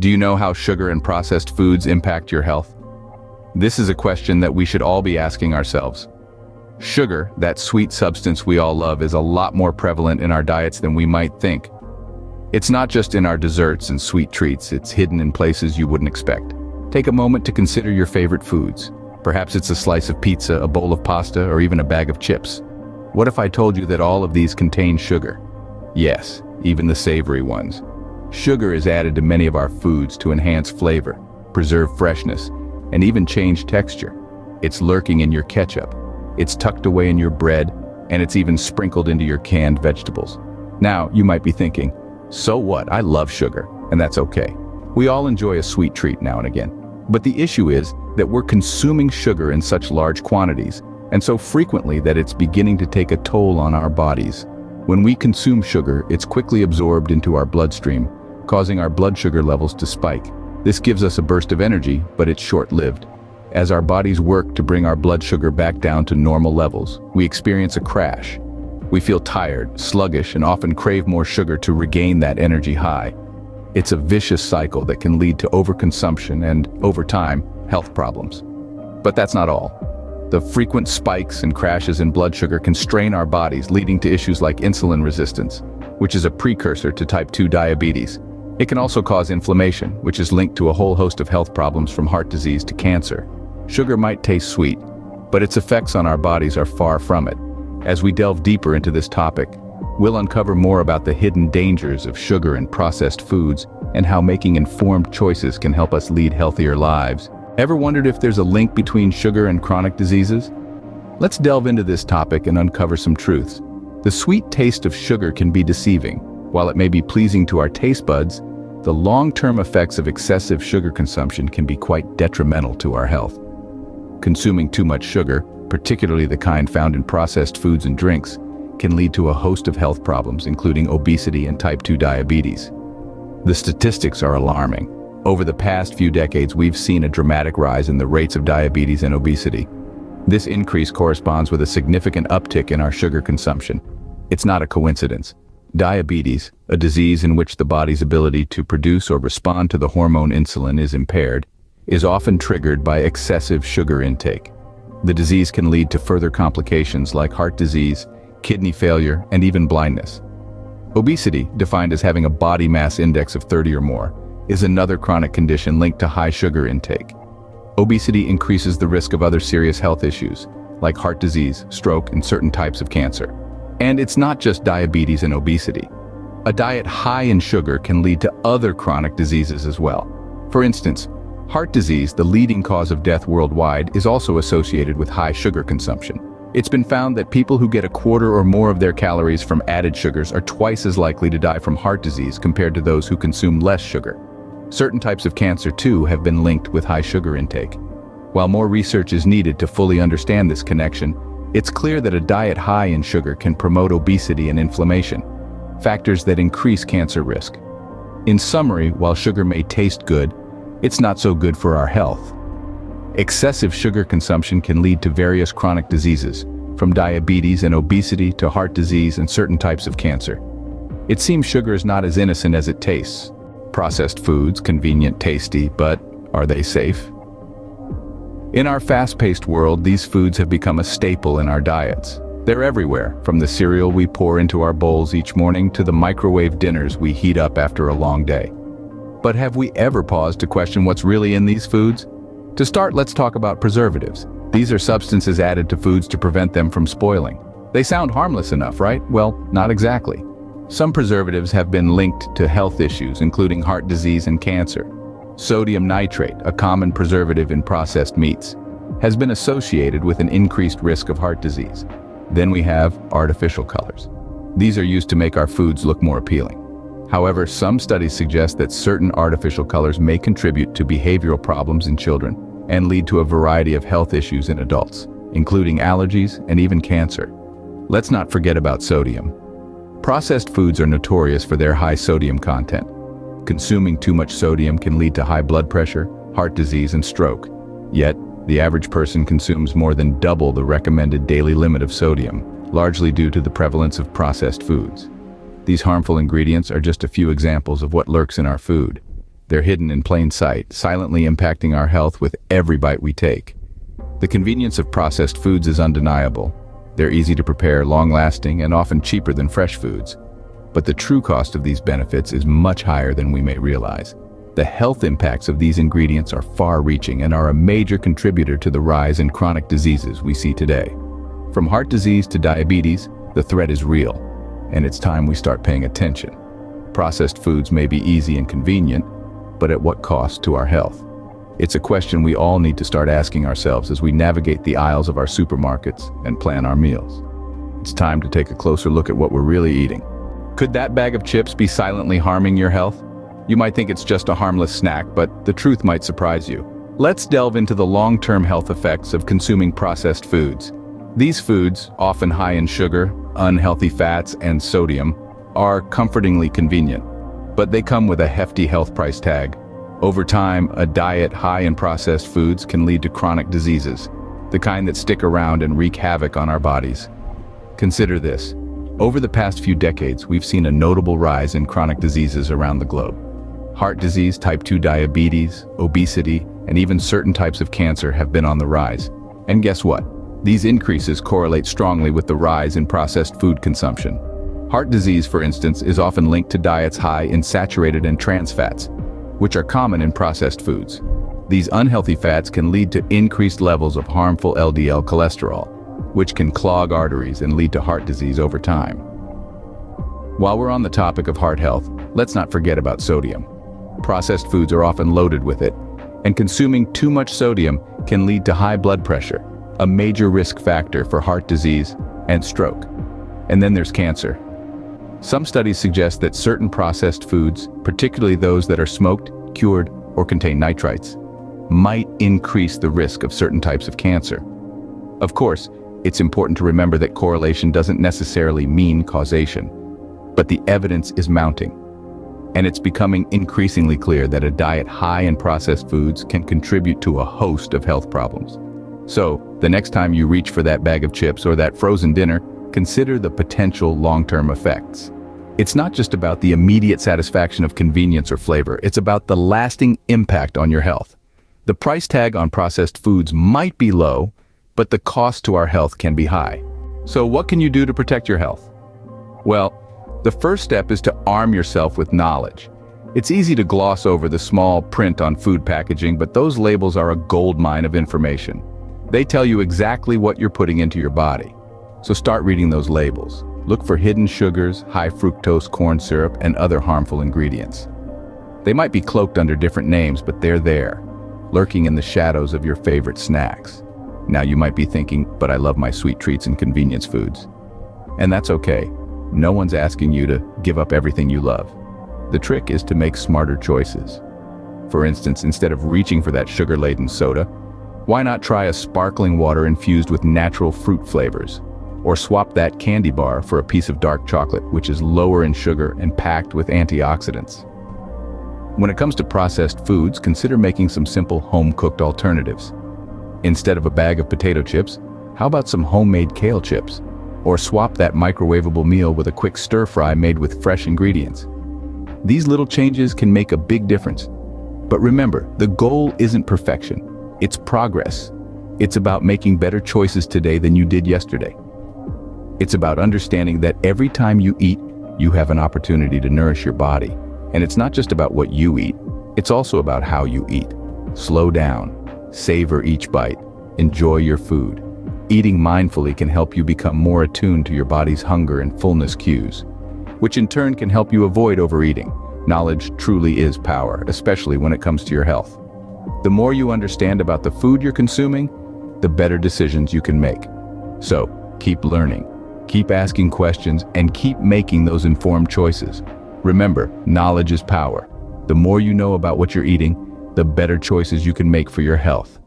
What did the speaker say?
Do you know how sugar and processed foods impact your health? This is a question that we should all be asking ourselves. Sugar, that sweet substance we all love, is a lot more prevalent in our diets than we might think. It's not just in our desserts and sweet treats, it's hidden in places you wouldn't expect. Take a moment to consider your favorite foods. Perhaps it's a slice of pizza, a bowl of pasta, or even a bag of chips. What if I told you that all of these contain sugar? Yes, even the savory ones. Sugar is added to many of our foods to enhance flavor, preserve freshness, and even change texture. It's lurking in your ketchup, it's tucked away in your bread, and it's even sprinkled into your canned vegetables. Now, you might be thinking, so what? I love sugar, and that's okay. We all enjoy a sweet treat now and again. But the issue is that we're consuming sugar in such large quantities, and so frequently that it's beginning to take a toll on our bodies. When we consume sugar, it's quickly absorbed into our bloodstream, causing our blood sugar levels to spike. This gives us a burst of energy, but it's short-lived. As our bodies work to bring our blood sugar back down to normal levels, we experience a crash. We feel tired, sluggish, and often crave more sugar to regain that energy high. It's a vicious cycle that can lead to overconsumption and, over time, health problems. But that's not all. The frequent spikes and crashes in blood sugar can strain our bodies, leading to issues like insulin resistance, which is a precursor to type 2 diabetes. It can also cause inflammation, which is linked to a whole host of health problems from heart disease to cancer. Sugar might taste sweet, but its effects on our bodies are far from it. As we delve deeper into this topic, we'll uncover more about the hidden dangers of sugar and processed foods and how making informed choices can help us lead healthier lives. Ever wondered if there's a link between sugar and chronic diseases? Let's delve into this topic and uncover some truths. The sweet taste of sugar can be deceiving. While it may be pleasing to our taste buds, the long-term effects of excessive sugar consumption can be quite detrimental to our health. Consuming too much sugar, particularly the kind found in processed foods and drinks, can lead to a host of health problems, including obesity and type 2 diabetes. The statistics are alarming. Over the past few decades, we've seen a dramatic rise in the rates of diabetes and obesity. This increase corresponds with a significant uptick in our sugar consumption. It's not a coincidence. Diabetes, a disease in which the body's ability to produce or respond to the hormone insulin is impaired, is often triggered by excessive sugar intake. The disease can lead to further complications like heart disease, kidney failure, and even blindness. Obesity, defined as having a body mass index of 30 or more, is another chronic condition linked to high sugar intake. Obesity increases the risk of other serious health issues, like heart disease, stroke, and certain types of cancer. And it's not just diabetes and obesity. A diet high in sugar can lead to other chronic diseases as well. For instance, heart disease, the leading cause of death worldwide, is also associated with high sugar consumption. It's been found that people who get a quarter or more of their calories from added sugars are twice as likely to die from heart disease compared to those who consume less sugar. Certain types of cancer, too, have been linked with high sugar intake. While more research is needed to fully understand this connection, it's clear that a diet high in sugar can promote obesity and inflammation, factors that increase cancer risk. In summary, while sugar may taste good, it's not so good for our health. Excessive sugar consumption can lead to various chronic diseases, from diabetes and obesity to heart disease and certain types of cancer. It seems sugar is not as innocent as it tastes. Processed foods, convenient, tasty, but are they safe? In our fast-paced world, these foods have become a staple in our diets. They're everywhere, from the cereal we pour into our bowls each morning to the microwave dinners we heat up after a long day. But have we ever paused to question what's really in these foods? To start, let's talk about preservatives. These are substances added to foods to prevent them from spoiling. They sound harmless enough, right? Well, not exactly. Some preservatives have been linked to health issues, including heart disease and cancer. Sodium nitrate, a common preservative in processed meats, has been associated with an increased risk of heart disease. Then we have artificial colors. These are used to make our foods look more appealing. However, some studies suggest that certain artificial colors may contribute to behavioral problems in children and lead to a variety of health issues in adults, including allergies and even cancer. Let's not forget about sodium. Processed foods are notorious for their high sodium content. Consuming too much sodium can lead to high blood pressure, heart disease, and stroke. Yet, the average person consumes more than double the recommended daily limit of sodium, largely due to the prevalence of processed foods. These harmful ingredients are just a few examples of what lurks in our food. They're hidden in plain sight, silently impacting our health with every bite we take. The convenience of processed foods is undeniable. They're easy to prepare, long-lasting, and often cheaper than fresh foods. But the true cost of these benefits is much higher than we may realize. The health impacts of these ingredients are far-reaching and are a major contributor to the rise in chronic diseases we see today. From heart disease to diabetes, the threat is real, and it's time we start paying attention. Processed foods may be easy and convenient, but at what cost to our health? It's a question we all need to start asking ourselves as we navigate the aisles of our supermarkets and plan our meals. It's time to take a closer look at what we're really eating. Could that bag of chips be silently harming your health? You might think it's just a harmless snack, but the truth might surprise you. Let's delve into the long-term health effects of consuming processed foods. These foods, often high in sugar, unhealthy fats, and sodium, are comfortingly convenient, but they come with a hefty health price tag. Over time, a diet high in processed foods can lead to chronic diseases, the kind that stick around and wreak havoc on our bodies. Consider this. Over the past few decades, we've seen a notable rise in chronic diseases around the globe. Heart disease, type 2 diabetes, obesity, and even certain types of cancer have been on the rise. And guess what? These increases correlate strongly with the rise in processed food consumption. Heart disease, for instance, is often linked to diets high in saturated and trans fats, which are common in processed foods. These unhealthy fats can lead to increased levels of harmful LDL cholesterol, which can clog arteries and lead to heart disease over time. While we're on the topic of heart health, let's not forget about sodium. Processed foods are often loaded with it, and consuming too much sodium can lead to high blood pressure, a major risk factor for heart disease and stroke. And then there's cancer. Some studies suggest that certain processed foods, particularly those that are smoked, cured, or contain nitrites, might increase the risk of certain types of cancer. Of course, it's important to remember that correlation doesn't necessarily mean causation, but the evidence is mounting. And it's becoming increasingly clear that a diet high in processed foods can contribute to a host of health problems. So, the next time you reach for that bag of chips or that frozen dinner, consider the potential long-term effects. It's not just about the immediate satisfaction of convenience or flavor, it's about the lasting impact on your health. The price tag on processed foods might be low, but the cost to our health can be high. So what can you do to protect your health? Well, the first step is to arm yourself with knowledge. It's easy to gloss over the small print on food packaging, but those labels are a goldmine of information. They tell you exactly what you're putting into your body. So start reading those labels. Look for hidden sugars, high fructose corn syrup, and other harmful ingredients. They might be cloaked under different names, but they're there, lurking in the shadows of your favorite snacks. Now you might be thinking, but I love my sweet treats and convenience foods. And that's okay. No one's asking you to give up everything you love. The trick is to make smarter choices. For instance, instead of reaching for that sugar-laden soda, why not try a sparkling water infused with natural fruit flavors? Or swap that candy bar for a piece of dark chocolate, which is lower in sugar and packed with antioxidants. When it comes to processed foods, consider making some simple home-cooked alternatives. Instead of a bag of potato chips, how about some homemade kale chips? Or swap that microwavable meal with a quick stir-fry made with fresh ingredients. These little changes can make a big difference. But remember, the goal isn't perfection, it's progress. It's about making better choices today than you did yesterday. It's about understanding that every time you eat, you have an opportunity to nourish your body. And it's not just about what you eat, it's also about how you eat. Slow down, savor each bite, enjoy your food. Eating mindfully can help you become more attuned to your body's hunger and fullness cues, which in turn can help you avoid overeating. Knowledge truly is power, especially when it comes to your health. The more you understand about the food you're consuming, the better decisions you can make. So, keep learning, keep asking questions, and keep making those informed choices. Remember, knowledge is power. The more you know about what you're eating, the better choices you can make for your health.